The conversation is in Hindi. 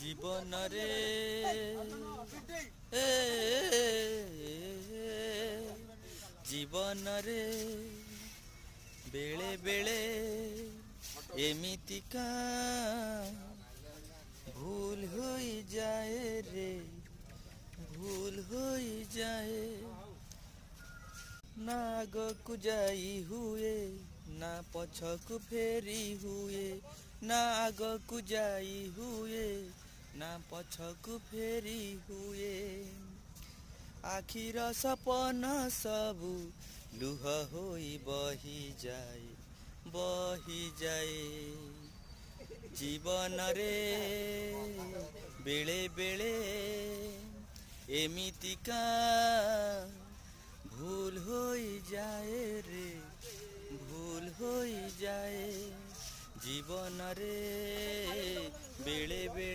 जीवन रे जीवन रे बेले बेले एमितिका भूल हो जाए रे भूल हो जाए ना आगकु जाई हुए ना पछकु फेरी हुए ना आगकु जाई हुए ना पछकु फेरी हुए आखिर सपन सबु लुह होई बही जाए जीवन रे बेले बेले एमितिका भूल हो जाए रे भूल हो जाए जीवन रे बेले बेले